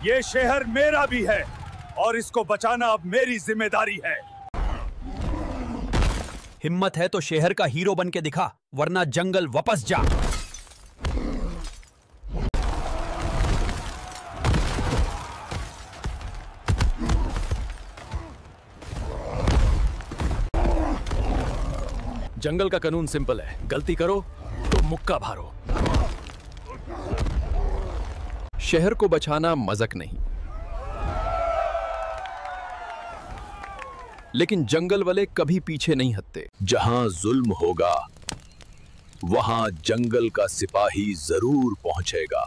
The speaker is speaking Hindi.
ये शहर मेरा भी है और इसको बचाना अब मेरी जिम्मेदारी है। हिम्मत है तो शहर का हीरो बन के दिखा, वरना जंगल वापस जा। जंगल का कानून सिंपल है, गलती करो तो मुक्का भारो। शहर को बचाना मजाक नहीं, लेकिन जंगल वाले कभी पीछे नहीं हटते। जहां जुल्म होगा वहां जंगल का सिपाही जरूर पहुंचेगा।